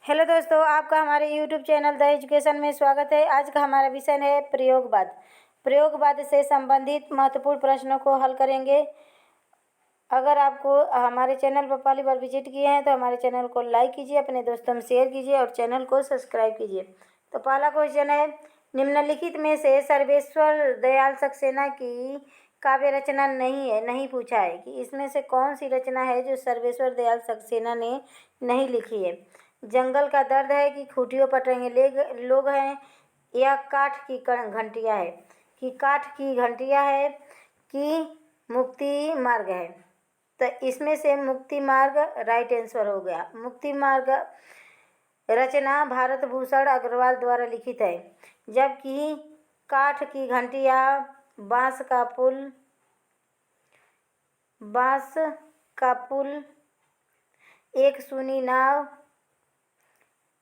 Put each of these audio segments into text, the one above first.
Hello दोस्तों, आपका हमारे यूट्यूब चैनल द एजुकेशन में स्वागत है। आज का हमारा विषय है प्रयोगवाद। प्रयोगवाद से संबंधित महत्वपूर्ण प्रश्नों को हल करेंगे। अगर आपको हमारे चैनल पर पहली बार विजिट किए हैं तो हमारे चैनल को लाइक कीजिए, अपने दोस्तों में शेयर कीजिए और चैनल को सब्सक्राइब कीजिए। तो पहला क्वेश्चन है, निम्नलिखित में से सर्वेश्वर दयाल सक्सेना की काव्य रचना नहीं पूछा है कि इसमें से कौन सी रचना है जो सर्वेश्वर दयाल सक्सेना ने नहीं लिखी है। जंगल का दर्द है कि खूंटियों पर टंगे लोग हैं, या काठ की घंटियाँ है कि काठ की घंटियाँ है कि मुक्ति मार्ग है। तो इसमें से मुक्ति मार्ग राइट आंसर हो गया। मुक्ति मार्ग रचना भारत भूषण अग्रवाल द्वारा लिखित है, जबकि काठ की घंटियाँ, बांस का पुल, एक सूनी नाव,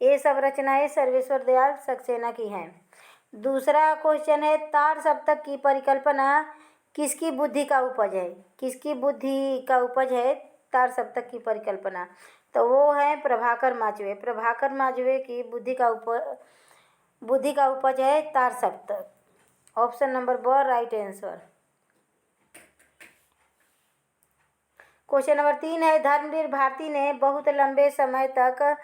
ये सब रचनाएं सर्वेश्वर दयाल सक्सेना की हैं। दूसरा क्वेश्चन है, तार सप्तक की परिकल्पना किसकी बुद्धि का उपज है? किसकी बुद्धि का उपज है तार सप्तक की परिकल्पना? तो वो है प्रभाकर माजवे। प्रभाकर माजवे की बुद्धि का उपज है तार सप्तक। ऑप्शन नंबर ब राइट आंसर। क्वेश्चन नंबर 3 है, धर्मवीर भारती ने बहुत लंबे समय तक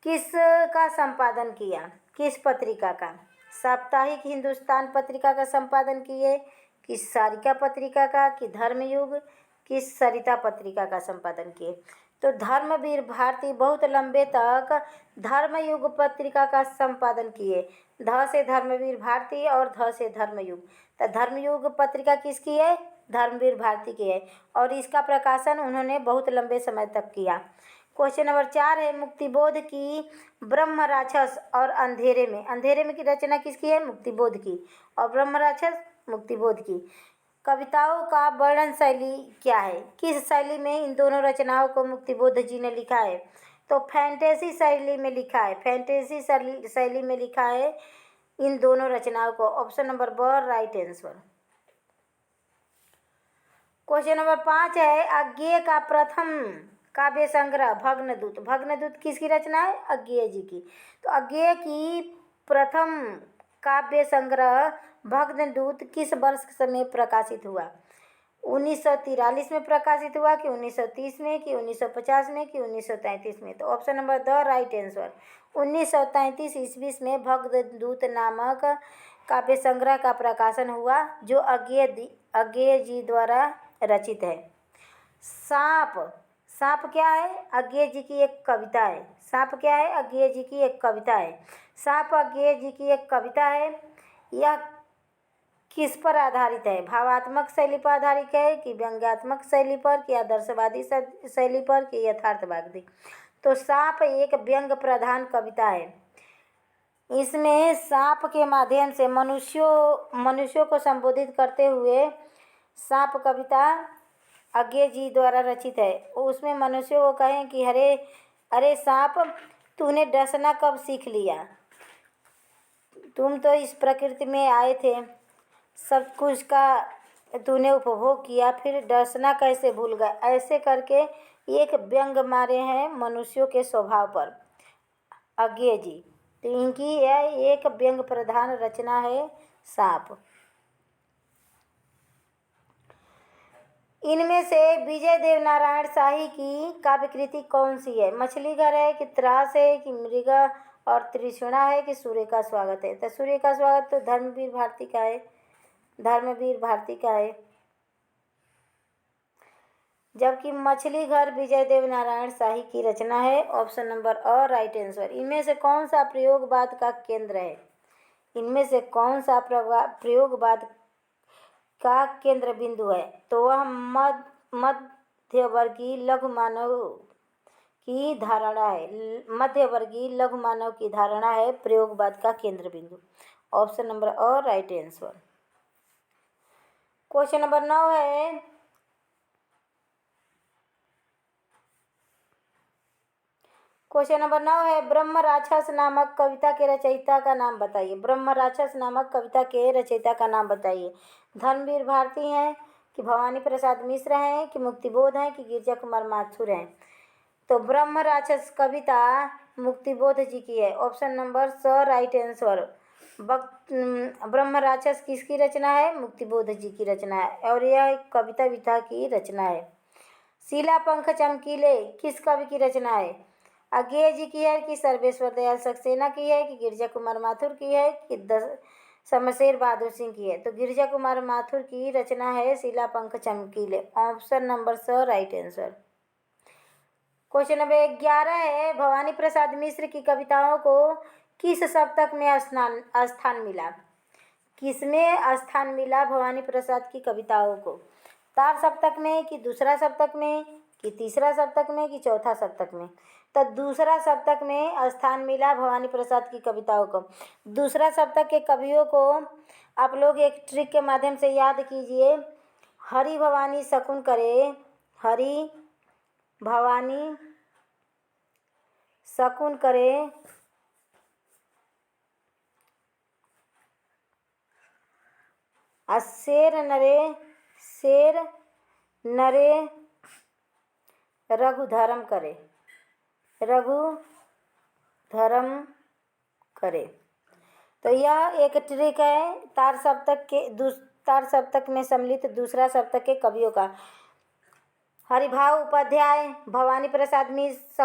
किसका संपादन किया? किस पत्रिका का? साप्ताहिक हिंदुस्तान पत्रिका का संपादन किए, कि सारिका पत्रिका का, कि धर्मयुग, कि सरिता पत्रिका का संपादन किए? तो धर्मवीर भारती बहुत लंबे तक धर्मयुग पत्रिका का संपादन किए। ध से धर्मवीर भारती और ध से धर्मयुग। तो धर्मयुग पत्रिका किसकी है? धर्मवीर भारती की है, और इसका प्रकाशन उन्होंने बहुत लंबे समय तक किया। क्वेश्चन नंबर 4 है, मुक्तिबोध की ब्रह्म राक्षस और अंधेरे में की रचना किसकी है? मुक्तिबोध की। और ब्रह्म राक्षस मुक्तिबोध की। कविताओं का वर्णन शैली क्या है? किस शैली में इन दोनों रचनाओं को मुक्तिबोध जी ने लिखा है? तो फैंटेसी शैली में लिखा है। फैंटेसी शैली में लिखा है इन दोनों रचनाओं को। ऑप्शन नंबर ब राइट आंसर। क्वेश्चन नंबर 5 है, अज्ञेय का प्रथम काव्य संग्रह भग्नदूत। भग्नदूत किसकी रचना है? अज्ञेय जी की। तो अज्ञेय की प्रथम काव्य संग्रह भग्नदूत किस वर्ष में प्रकाशित हुआ? 1943 में प्रकाशित हुआ, कि 1930 में, कि 1950 में, कि 1933 में? तो option number the right answer. 1933 ईस्वी में भग्नदूत नामक काव्य संग्रह का प्रकाशन हुआ, जो अज्ञेय जी द्वारा रचित है। सांप क्या है? अज्ञेय जी की एक कविता है। सांप क्या है? अज्ञेय जी की एक कविता है। सांप अज्ञेय जी की एक कविता है। यह किस पर आधारित है? भावात्मक शैली पर आधारित है, कि व्यंग्यात्मक शैली पर, कि आदर्शवादी शैली पर, कि यथार्थवादी? तो सांप एक व्यंग्य प्रधान कविता है। इसमें सांप के माध्यम से मनुष्यों को संबोधित करते हुए सांप कविता अज्ञेय जी द्वारा रचित है। उसमें मनुष्यों को कहें कि अरे सांप, तूने डसना कब सीख लिया? तुम तो इस प्रकृति में आए थे, सब कुछ का तूने उपभोग किया, फिर डसना कैसे भूल गया? ऐसे करके एक व्यंग मारे हैं मनुष्यों के स्वभाव पर अज्ञेय जी। तो इनकी यह एक व्यंग प्रधान रचना है सांप। इनमें से विजय देवनारायण शाही की काव्यकृति कौन सी है? मछली घर है, कि त्रास है, कि मृग और तृष्णा है, कि सूर्य का स्वागत है? तो सूर्य का स्वागत तो धर्मवीर भारती का है। धर्मवीर भारती का है, जबकि मछली घर विजय देवनारायण शाही की रचना है। Option number a right answer. इनमें से कौन सा प्रयोगवाद का केंद्र है? इनमें से कौन सा प्रयोगवाद का केंद्र बिंदु है? तो वह मध्यवर्गीय लघु मानव की धारणा है। मध्यवर्गीय लघु मानव की धारणा है प्रयोगवाद का केंद्र बिंदु। Option number a right answer. Question number 9 है, ब्रह्म राक्षस नामक कविता के रचयिता का नाम बताइए। ब्रह्म राक्षस नामक कविता के रचयिता का नाम बताइए। धर्मवीर भारती हैं, कि भवानी प्रसाद मिश्र हैं, कि मुक्तिबोध हैं, कि गिरजा कुमार माथुर हैं? तो ब्रह्म राक्षस कविता मुक्तिबोध जी की है। ऑप्शन नंबर स राइट आंसर। ब्रह्म राक्षस किसकी रचना है? मुक्तिबोध जी की रचना है और यह एक कविता विधा की रचना है। शीला पंख चमकीले किस कवि की रचना है? अज्ञेय जी की है कि सर्वेश्वर दयाल सक्सेना की है कि गिरिजा कुमार माथुर की है कि शमशेर बहादुर सिंह की है? तो गिरिजा कुमार माथुर की रचना है शीला पंख चमकीले। ऑप्शन नंबर स राइट आंसर। क्वेश्चन नंबर 11 है, भवानी प्रसाद मिश्र की कविताओं को किस शतक में स्थान मिला? किसमें स्थान मिला भवानी प्रसाद की कविताओं को? तार सप्तक में कि दूसरा सप्तक में कि तीसरा सप्तक में कि चौथा सप्तक में? तो दूसरा सप्तक में स्थान मिला भवानी प्रसाद की कविताओं को। दूसरा सप्तक के कवियों को आप लोग एक ट्रिक के माध्यम से याद कीजिए। हरि भवानी शकुन करे, हरि भवानी शकुन करे, शेर नरे रघु धर्म करे, रघु धर्म करे। तो यह एक ट्रिक है तार सप्तक में सम्मिलित दूसरा सप्तक के कवियों का। हरिभाव उपाध्याय, भवानी प्रसाद मिश्र,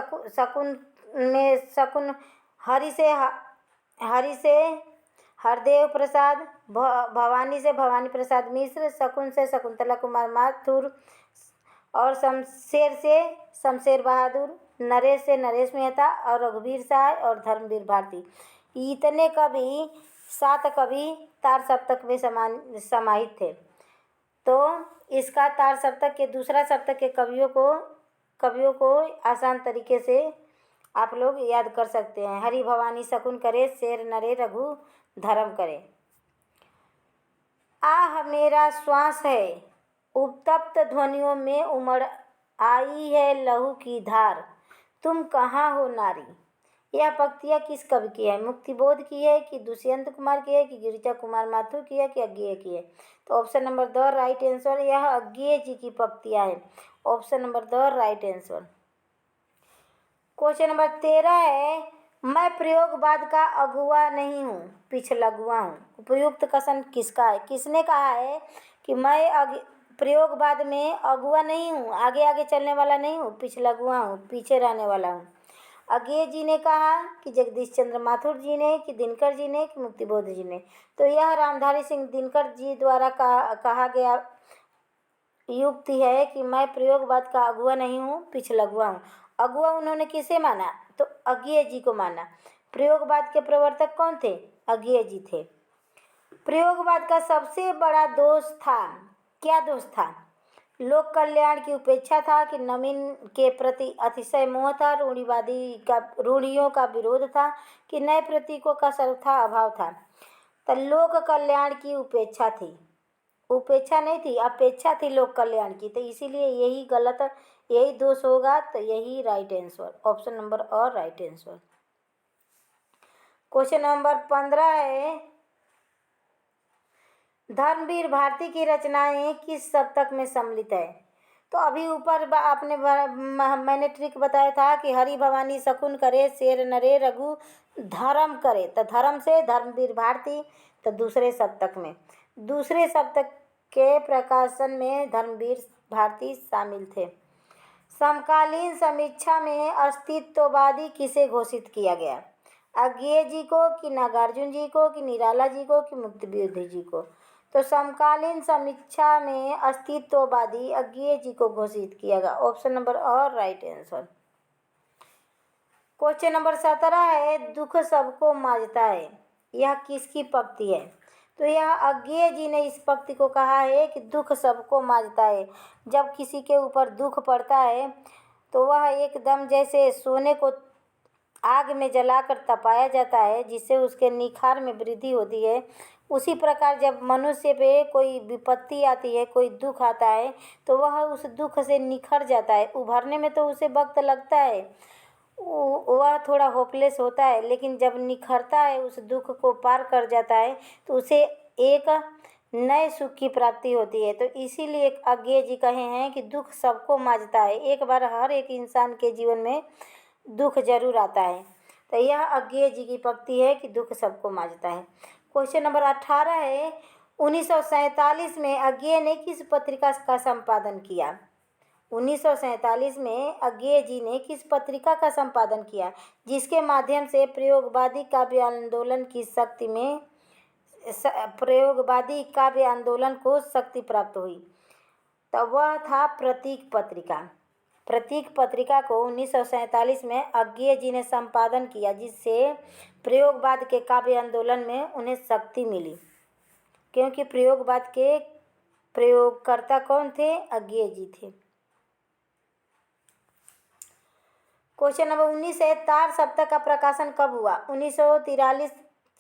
शकुन हरि से हरदेव प्रसाद, भवानी से भवानी प्रसाद मिश्र, शकुन से शकुंतला कुमार माथुर और शमशेर से शमशेर बहादुर, नरेश से नरेश मेहता और रघुवीर साय और धर्मवीर भारती। इतने कवि 7 कवि तार सप्तक में समाहित थे। तो इसका तार सप्तक के दूसरा सप्तक के कवियों को आसान तरीके से आप लोग याद कर सकते हैं। हरि भवानी शकुन करे, शेर नरे रघु धर्म करे। आह मेरा श्वास है, उत्तप्त ध्वनियों में उमड़ आई है लहू की धार, तुम कहाँ हो नारी। यह पंक्तियाँ किस कवि की है? मुक्तिबोध की है कि दुष्यंत कुमार की है कि गिरिजा कुमार माथुर की है कि अज्ञेय की है? तो option number the right answer. यह अज्ञेय जी की पंक्तियाँ हैं। Option number the right answer. Question number 13 है, मैं प्रयोगवाद का अगुआ नहीं हूँ, पिछलगुआ हूँ। उपयुक्त कथन किसका है? किसने कहा है कि मैं प्रयोगवाद में अगुआ नहीं हूँ, आगे आगे चलने वाला नहीं हूँ, पिछलगुआ हूँ, पीछे रहने वाला हूँ? अज्ञेय जी ने कहा कि जगदीश चंद्र माथुर जी ने कि दिनकर जी ने कि मुक्तिबोध जी ने? तो यह रामधारी सिंह दिनकर जी द्वारा कहा गया युक्ति है कि मैं प्रयोगवाद का अगुआ नहीं हूँ, पिछलगुआ हूँ। अगुआ उन्होंने किसे माना? तो अज्ञेय जी को माना। प्रयोगवाद के प्रवर्तक कौन थे? अज्ञेय जी थे। प्रयोगवाद का सबसे बड़ा दोष था, क्या दोष था? लोक कल्याण की उपेक्षा था कि नवीन के प्रति अतिशय मोह था, रूढ़ियों का विरोध था कि नए प्रतीकों का सर्वथा अभाव था? तो लोक कल्याण की उपेक्षा थी, उपेक्षा नहीं थी, अपेक्षा थी लोक कल्याण की। तो इसीलिए यही दोष होगा। तो यही राइट आंसर, ऑप्शन नंबर और राइट आंसर। क्वेश्चन नंबर 15 है, धर्मवीर भारती की रचनाएं किस शतक में सम्मिलित है? तो अभी ऊपर मैंने ट्रिक बताया था कि हरि भवानी शकुन करे, शेर नरे रघु धर्म करे। तो धर्म से धर्मवीर भारती, तो दूसरे शतक के प्रकाशन में धर्मवीर भारती शामिल थे। समकालीन समीक्षा में अस्तित्ववादी किसे घोषित किया गया? अज्ञेय जी को कि नागार्जुन जी को कि निराला जी को कि मुक्तिबोध जी को? तो समकालीन समीक्षा में अस्तित्ववादी अज्ञेय जी को घोषित किया गया। ऑप्शन नंबर और राइट आंसर। क्वेश्चन नंबर 17 है, दुख सबको मांझता है, यह किसकी पंक्ति है? तो यह अज्ञेय जी ने इस पंक्ति को कहा है कि दुख सबको मांझता है। जब किसी के ऊपर दुख पड़ता है तो वह एकदम जैसे सोने को आग में जलाकर तपाया जाता है, जिससे उसके निखार में वृद्धि होती है। उसी प्रकार जब मनुष्य पे कोई विपत्ति आती है, कोई दुख आता है, तो वह उस दुख से निखर जाता है। उभरने में तो उसे वक्त लगता है, वह थोड़ा होपलेस होता है, लेकिन जब निखरता है, उस दुख को पार कर जाता है, तो उसे एक नए सुख की प्राप्ति होती है। तो इसीलिए अज्ञेय जी कहे हैं कि दुख सबको मांझता है, एक बार हर एक इंसान के जीवन में दुख जरूर आता है। तो यह अज्ञेय जी की पंक्ति है कि दुख सबको मांझता है। क्वेश्चन नंबर 18 है, 1947 में अज्ञेय ने किस पत्रिका का संपादन किया? 1947 में अज्ञेय जी ने किस पत्रिका का संपादन किया जिसके माध्यम से प्रयोगवादी काव्य आंदोलन की शक्ति में प्रयोगवादी काव्य आंदोलन को शक्ति प्राप्त हुई? तो वह था प्रतीक पत्रिका। प्रतीक पत्रिका को 1947 में अज्ञेय जी ने संपादन किया जिससे प्रयोगवाद के काव्य आंदोलन में उन्हें शक्ति मिली, क्योंकि प्रयोगवाद के प्रयोगकर्ता कौन थे? अज्ञेय जी थे। क्वेश्चन नंबर 19 है, तार सप्तक का प्रकाशन कब हुआ? 1943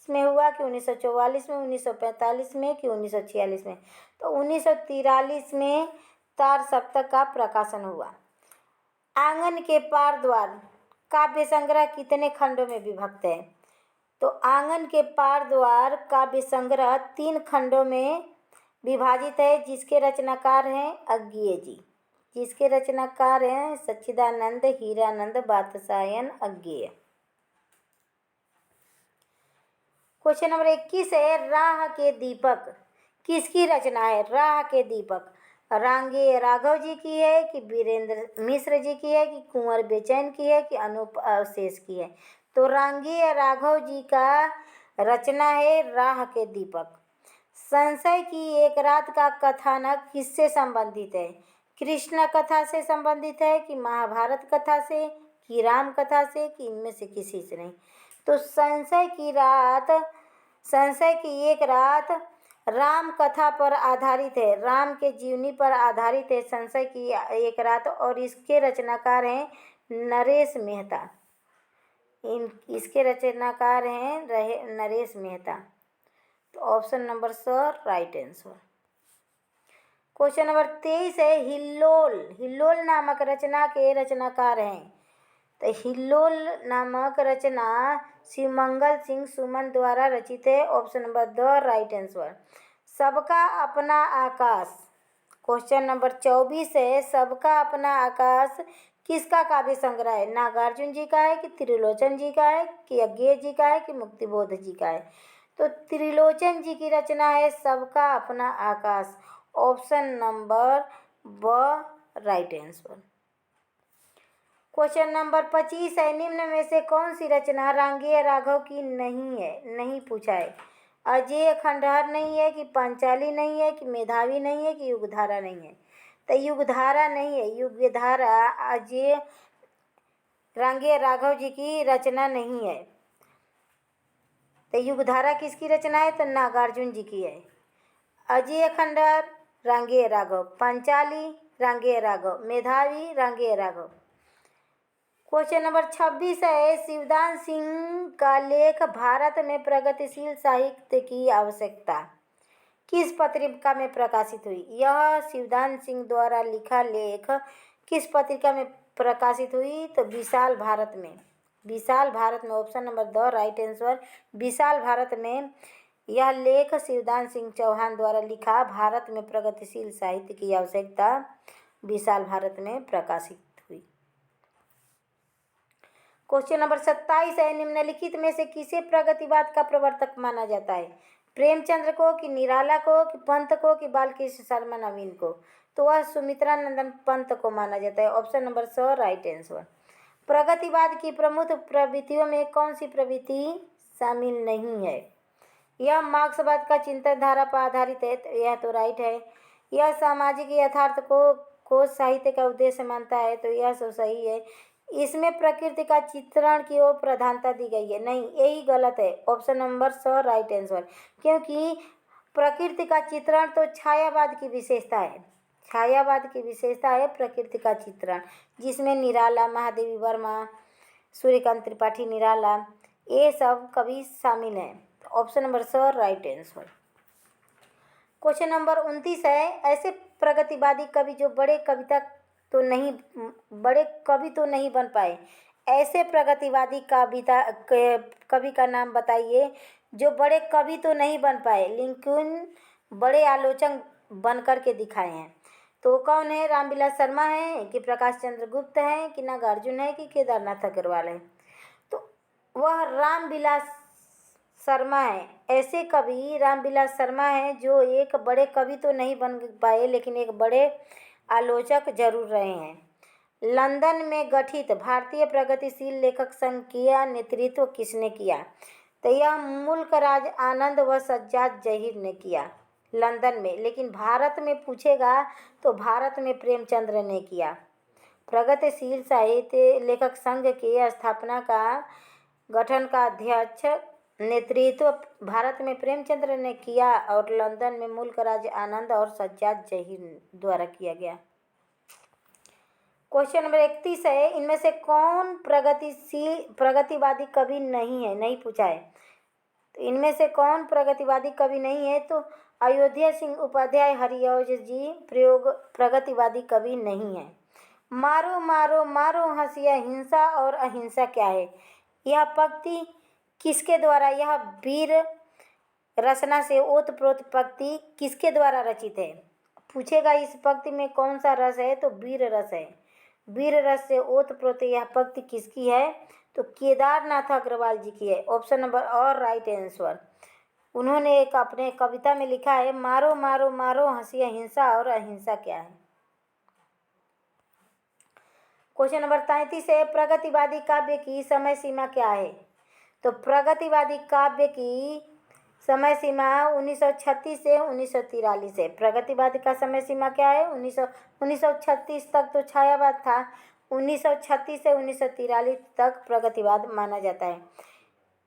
में हुआ कि 1944 में, 1945 में कि 1946 में? तो 1943 में तार सप्तक का प्रकाशन हुआ। आंगन के पार द्वार काव्य संग्रह कितने खंडों में विभक्त है? तो आंगन के पार द्वार काव्य संग्रह 3 खंडों में विभाजित है, जिसके रचनाकार हैं अज्ञेय जी। जिसके रचनाकार हैं सच्चिदानंद हीरानंद बात्सायन अज्ञेय। क्वेश्चन नंबर 21 है, राह के दीपक किसकी रचना है? राह के दीपक रांगे राघव जी की है कि वीरेंद्र मिश्र जी की है कि कुंवर बेचैन की है कि अनूप अवशेष की है? तो रांगे राघव जी का रचना है राह के दीपक। संशय की एक रात का कथानक किससे संबंधित है? कृष्ण कथा से संबंधित है कि महाभारत कथा से कि राम कथा से कि इनमें से किसी से नहीं? तो संशय की एक रात राम कथा पर आधारित है, राम के जीवनी पर आधारित है संशय की एक रात, और इसके रचनाकार हैं नरेश मेहता। इसके रचनाकार हैं नरेश मेहता। तो ऑप्शन नंबर स राइट आंसर। क्वेश्चन नंबर 23 है, हिल्लोल नामक रचना के रचनाकार हैं? तो हिल्लोल नामक रचना शिवमंगल सिंह सुमन द्वारा रचित है। Option number the right answer. सबका अपना आकाश। क्वेश्चन नंबर 24 है, सबका अपना आकाश किसका काव्य संग्रह है? नागार्जुन जी का है कि त्रिलोचन जी का है कि अज्ञेय जी का है कि मुक्तिबोध जी का है? तो त्रिलोचन जी की रचना है सबका अपना आकाश। ऑप्शन नंबर ब राइट आंसर। क्वेश्चन नंबर 25 है, निम्न में से कौन सी रचना रांगे राघव की नहीं है? नहीं पूछा है। अजेय खंडहर नहीं है कि पांचाली नहीं है कि मेधावी नहीं है कि युगधारा नहीं है? तो युगधारा नहीं है। युगधारा अजेय रांगे राघव जी की रचना नहीं है। तो युगधारा किसकी रचना है? तो नागार्जुन जी की है। अजेय खंडहर रांगे राघव, पांचाली रांगे राघव, मेधावी रांगे राघव। क्वेश्चन नंबर 26 है, शिवदान सिंह का लेख भारत में प्रगतिशील साहित्य की आवश्यकता किस पत्रिका में प्रकाशित हुई? यह शिवदान सिंह द्वारा लिखा लेख किस पत्रिका में प्रकाशित हुई? तो विशाल भारत में। विशाल भारत में option number the right answer. Vishal Bharat में यह लेख शिवदान सिंह चौहान द्वारा लिखा भारत में प्रगतिशील साहित्य की आवश्यकता विशाल भारत में प्रकाशित हुई। क्वेश्चन नंबर 27 है, निम्नलिखित में से किसे प्रगतिवाद का प्रवर्तक माना जाता है? प्रेमचंद्र को कि निराला को कि पंत को कि बालकृष्ण शर्मा नवीन को? तो वह सुमित्रा नंदन पंत को माना जाता है। ऑप्शन नंबर स राइट आंसर। प्रगतिवाद की प्रमुख प्रवृत्तियों में कौन सी प्रवृत्ति शामिल नहीं है? यह मार्क्सवाद का चिंतनधारा पर आधारित है। तो यह तो राइट है। यह सामाजिक यथार्थ को साहित्य का उद्देश्य मानता है। तो यह सब सही है। इसमें प्रकृति का चित्रण की ओर प्रधानता दी गई है। नहीं, यही गलत है। ऑप्शन नंबर स राइट आंसर। क्योंकि प्रकृति का चित्रण तो छायावाद की विशेषता है। छायावाद की विशेषता है प्रकृति का चित्रण, जिसमें निराला, महादेवी वर्मा, सूर्यकांत त्रिपाठी निराला, ये सब कवि शामिल हैं। ऑप्शन नंबर स राइट आंसर। क्वेश्चन नंबर 29 है, ऐसे प्रगतिवादी कवि जो बड़े कवि तो नहीं बन पाए, ऐसे प्रगतिवादी कवि का नाम बताइए जो बड़े कवि तो नहीं बन पाए। लिंकन, बड़े आलोचक बन कर के दिखाए हैं। तो कौन है? रामविलास शर्मा है कि प्रकाश चंद्र गुप्त है कि नागार्जुन है कि केदारनाथ अग्रवाल है? तो वह रामविलास शर्मा है। ऐसे कवि रामविलास शर्मा है जो एक बड़े कवि तो नहीं बन पाए लेकिन एक बड़े आलोचक जरूर रहे हैं। लंदन में गठित भारतीय प्रगतिशील लेखक संघ का नेतृत्व किसने किया? तो यह मुल्क राज आनंद व सज्जाद जहीर ने किया लंदन में। लेकिन भारत में पूछेगा तो भारत में प्रेमचंद्र ने किया। प्रगतिशील साहित्य लेखक संघ के स्थापना का गठन का अध्यक्ष नेतृत्व भारत में प्रेमचंद्र ने किया और लंदन में मुल्क राज आनंद और सज्जाद जहीर द्वारा किया गया। क्वेश्चन नंबर 31 है, इनमें से कौन प्रगतिवादी कवि नहीं है? नहीं पूछा है। तो इनमें से कौन प्रगतिवादी कवि नहीं है? तो अयोध्या सिंह उपाध्याय हरिऔध जी प्रगतिवादी कवि नहीं है। मारो मारो मारो हंसिया, हिंसा और अहिंसा क्या है? यह पंक्ति किसके द्वारा, यह वीर रचना से ओतप्रोत पंक्ति किसके द्वारा रचित है? पूछेगा इस पंक्ति में कौन सा रस है? तो वीर रस है। वीर रस से ओतप्रोत यह पंक्ति किसकी है? तो केदारनाथ अग्रवाल जी की है। ऑप्शन नंबर और राइट आंसर। उन्होंने एक अपने कविता में लिखा है, मारो मारो मारो हंसिया, हिंसा और अहिंसा क्या है? क्वेश्चन नंबर 33 है, प्रगतिवादी काव्य की समय सीमा क्या है? तो प्रगतिवादी काव्य की समय सीमा 1936 से 1943 है। प्रगतिवादी का समय सीमा क्या है? 1936 तक तो छायावाद था, 1936 से 1943 तक प्रगतिवाद माना जाता है।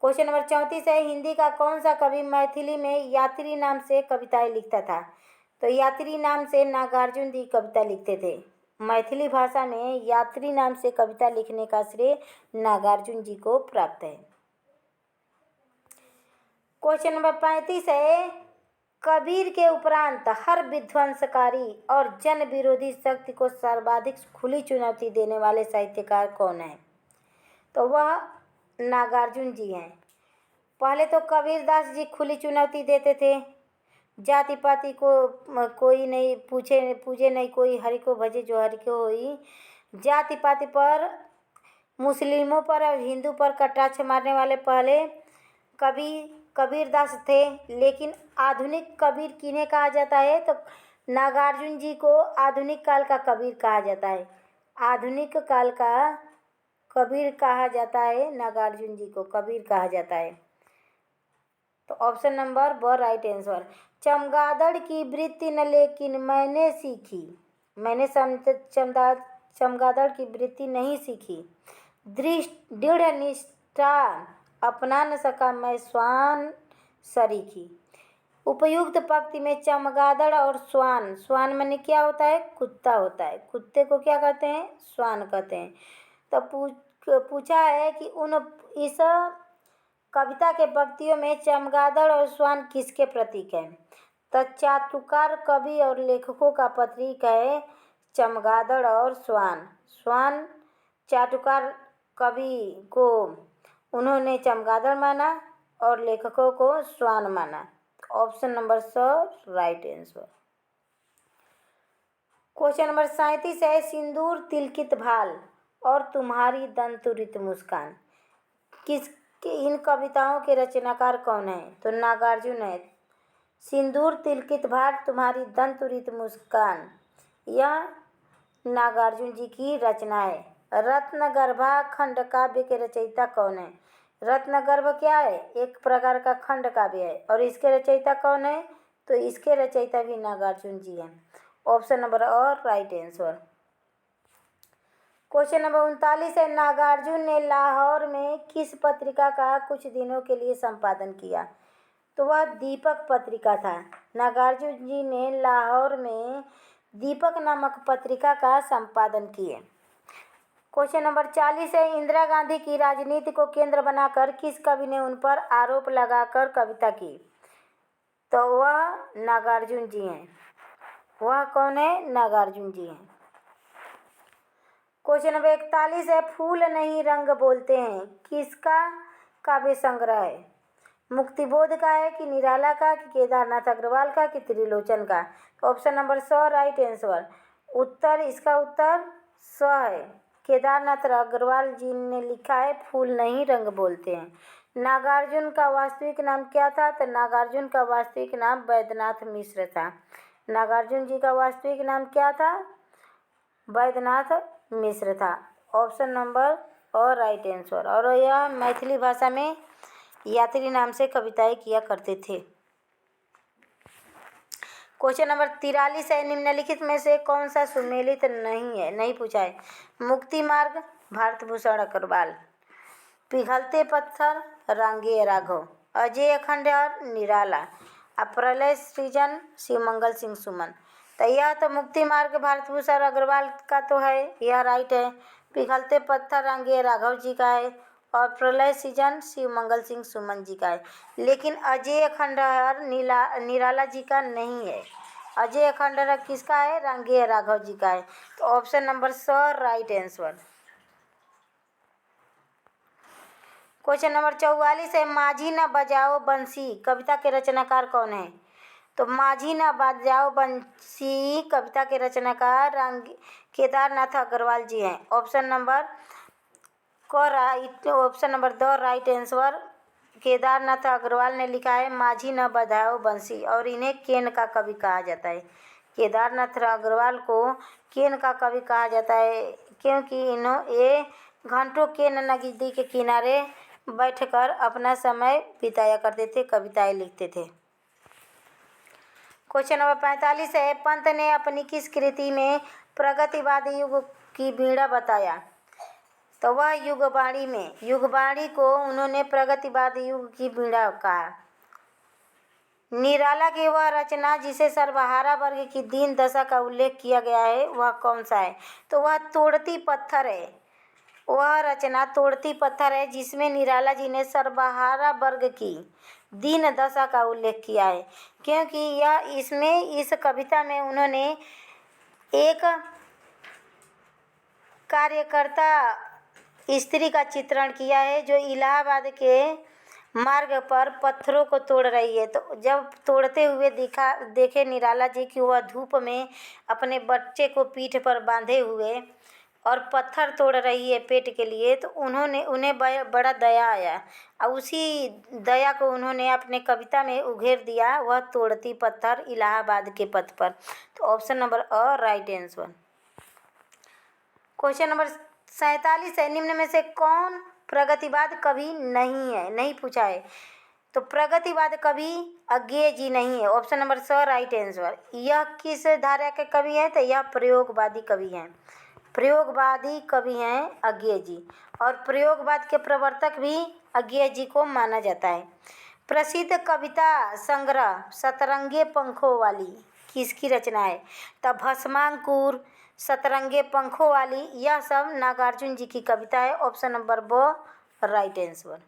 क्वेश्चन नंबर 34 है, हिंदी का कौन सा कवि मैथिली में यात्री नाम से कविताएं लिखता था? तो यात्री नाम से नागार्जुन जी कविता लिखते थे। मैथिली भाषा में यात्री नाम से कविता लिखने का श्रेय नागार्जुन जी को प्राप्त है। क्वेश्चन नंबर 35 है, कबीर के उपरांत हर विध्वंसकारी और जन विरोधी शक्ति को सर्वाधिक खुली चुनौती देने वाले साहित्यकार कौन है? तो वह नागार्जुन जी हैं। पहले तो कबीरदास जी खुली चुनौती देते थे, जाति पाति को कोई नहीं पूजे नहीं कोई हरि को भजे जो हरि को होई। जाति पाति पर, मुस्लिमों पर और हिंदू पर कटाक्ष मारने वाले पहले कबीरदास थे। लेकिन आधुनिक कबीर किन्हें कहा जाता है? तो नागार्जुन जी को आधुनिक काल का कबीर कहा जाता है। आधुनिक काल का कबीर कहा जाता है, नागार्जुन जी को कबीर कहा जाता है। तो ऑप्शन नंबर ब राइट आंसर। चमगादड़ की वृत्ति न लेकिन मैंने सीखी, मैंने चमगादड़ की वृत्ति नहीं सीखी। दृढ़ निष्ठा अपना न सका मैं श्वान सरीखी। उपयुक्त पंक्ति में चमगादड़ और श्वान, श्वान माने क्या होता है? कुत्ता होता है। कुत्ते को क्या कहते हैं? श्वान कहते हैं। तो पूछा है कि इस कविता के पंक्तियों में चमगादड़ और श्वान किसके प्रतीक हैं? तो चाटुकार कवि और लेखकों का प्रतीक है चमगादड़ और श्वान। श्वान चाटुकार कवि को उन्होंने चमगादड़ माना और लेखकों को श्वान माना। ऑप्शन नंबर स राइट आंसर। क्वेश्चन नंबर 37 है, सिंदूर तिलकित भाल और तुम्हारी दंतुरित मुस्कान इन कविताओं के रचनाकार कौन है? तो नागार्जुन है। सिंदूर तिलकित भाल तुम्हारी दंतुरित मुस्कान यह नागार्जुन जी की रचना है। रत्नगर्भा खंड काव्य के रचयिता कौन है? रत्नगर्भ क्या है? एक प्रकार का खंड काव्य है। और इसके रचयिता कौन है? तो इसके रचयिता भी नागार्जुन जी हैं। ऑप्शन नंबर और राइट आंसर। क्वेश्चन नंबर 39 है, नागार्जुन ने लाहौर में किस पत्रिका का कुछ दिनों के लिए संपादन किया? तो वह दीपक पत्रिका था। नागार्जुन जी ने लाहौर में दीपक नामक पत्रिका का संपादन किए। क्वेश्चन नंबर 40 है, इंदिरा गांधी की राजनीति को केंद्र बनाकर किस कवि ने उन पर आरोप लगाकर कविता की? तो वह नागार्जुन जी हैं। वह कौन है? नागार्जुन जी हैं। क्वेश्चन नंबर 41 है, फूल नहीं रंग बोलते हैं किसका काव्य संग्रह है? मुक्तिबोध का है कि निराला का कि केदारनाथ अग्रवाल का कि त्रिलोचन का? तो ऑप्शन नंबर स राइट आंसर। उत्तर इसका उत्तर स है। केदारनाथ अग्रवाल जी ने लिखा है फूल नहीं रंग बोलते हैं। नागार्जुन का वास्तविक नाम क्या था? तो नागार्जुन का वास्तविक नाम वैद्यनाथ मिश्र था। नागार्जुन जी का वास्तविक नाम क्या था? वैद्यनाथ मिश्र था। ऑप्शन नंबर और राइट आंसर। और यह मैथिली भाषा में यात्री नाम से कविताएं किया करते थे। क्वेश्चन नंबर 43 है, निम्नलिखित में से कौन सा सुमेलित नहीं पूछा है? मुक्ति मार्ग भारत भूषण अग्रवाल, पिघलते पत्थर रांगे राघव, अजय खंडेर निराला, प्रलय सृजन शिवमंगल सिंह सुमन। तो यह तो मुक्ति मार्ग भारत भूषण अग्रवाल का तो है, यह राइट है। पिघलते पत्थर रांगे राघव जी का है और प्रलय सृजन शिवमंगल सिंह सुमन जी का है। लेकिन अजय खंडेर निराला जी का नहीं है। अजय खंडेर किसका है? रांगे राघव जी का है। तो ऑप्शन नंबर स राइट आंसर। क्वेश्चन नंबर 44 है, माझी न बजाओ बंसी कविता के रचनाकार कौन है? तो माझी न बजाओ बंसी कविता के रचनाकार केदारनाथ अग्रवाल जी हैं। Option number the right answer. Kedarnath Agrawal ने लिखा है माझी न बजाओ बंसी और इन्हें केन का कवि कहा जाता है। केदारनाथ अग्रवाल को केन का कवि कहा जाता है क्योंकि ये घंटों केन नदी के किनारे बैठकर अपना समय बिताया करते थे, कविताएं लिखते थे। क्वेश्चन नंबर 45 है, पंत ने अपनी किस कृति में प्रगतिवादी युग की बीड़ा बताया? तो वह युगवाणी को उन्होंने प्रगतिवादी युग की बीड़ा कहा। निराला की वह रचना जिसे सर्वहारा वर्ग की दीन दशा का उल्लेख किया गया है वह कौन सा है? तो वह तोड़ती पत्थर है। वह रचना तोड़ती पत्थर है जिसमें निराला जी ने सर्वहारा वर्ग की दीन दशा का उल्लेख किया है क्योंकि इस कविता में उन्होंने एक कार्यकर्ता स्त्री का चित्रण किया है जो इलाहाबाद के मार्ग पर पत्थरों को तोड़ रही है। तो जब तोड़ते हुए देखे निराला जी कि वह धूप में अपने बच्चे को पीठ पर बांधे हुए और पत्थर तोड़ रही है पेट के लिए, तो उन्हें बड़ा दया आया और उसी दया को उन्होंने अपने कविता में उघेर दिया, वह तोड़ती पत्थर इलाहाबाद के पथ पर। तो option number a right answer. Question number 47 है, निम्न में से कौन प्रगतिवाद कवि नहीं पूछा है? तो प्रगतिवाद कवि अज्ञेय जी नहीं है। ऑप्शन नंबर स राइट आंसर। यह किस धारा के कवि हैं? तो यह प्रयोगवादी कवि हैं। प्रयोगवादी कवि हैं अज्ञेय जी और प्रयोगवाद के प्रवर्तक भी अज्ञेय जी को माना जाता है। प्रसिद्ध कविता संग्रह सतरंगे पंखों वाली किसकी रचना है? तब भस्मांकुर, सतरंगे पंखों वाली, यह सब नागार्जुन जी की कविता है। ऑप्शन नंबर ब राइट आंसर।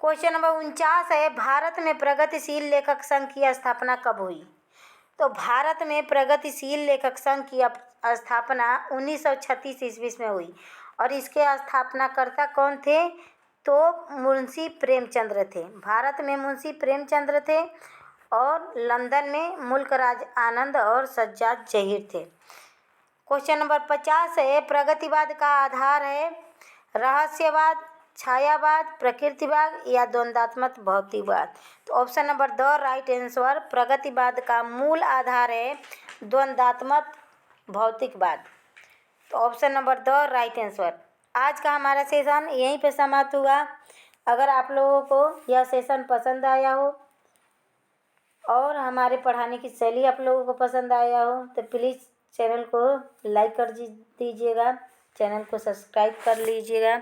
क्वेश्चन नंबर 49 है, भारत में प्रगतिशील लेखक संघ की स्थापना कब हुई? तो भारत में प्रगतिशील लेखक संघ की स्थापना 1936 ईस्वी में हुई और इसके स्थापनाकर्ता कौन थे? तो मुंशी प्रेमचंद्र थे। भारत में मुंशी प्रेमचंद्र थे और लंदन में मुल्कराज आनंद और सज्जाद जहीर थे। क्वेश्चन नंबर 50 है, प्रगतिवाद का आधार है रहस्यवाद, छायावाद, प्रकृतिवाद या द्वंद्वात्मक भौतिकवाद? तो option number the right answer. प्रगतिवाद का मूल आधार है द्वंद्वात्मक भौतिकवाद। तो option number the right answer. आज का हमारा सेशन यहीं पे समाप्त हुआ। अगर आप लोगों को यह सेशन पसंद आया हो और हमारे पढ़ाने की शैली आप लोगों को पसंद आया हो तो प्लीज़ चैनल को लाइक कर दीजिएगा, चैनल को सब्सक्राइब कर लीजिएगा।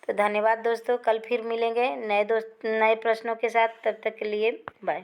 तो धन्यवाद दोस्तों, कल फिर मिलेंगे नए प्रश्नों के साथ। तब तक के लिए बाय।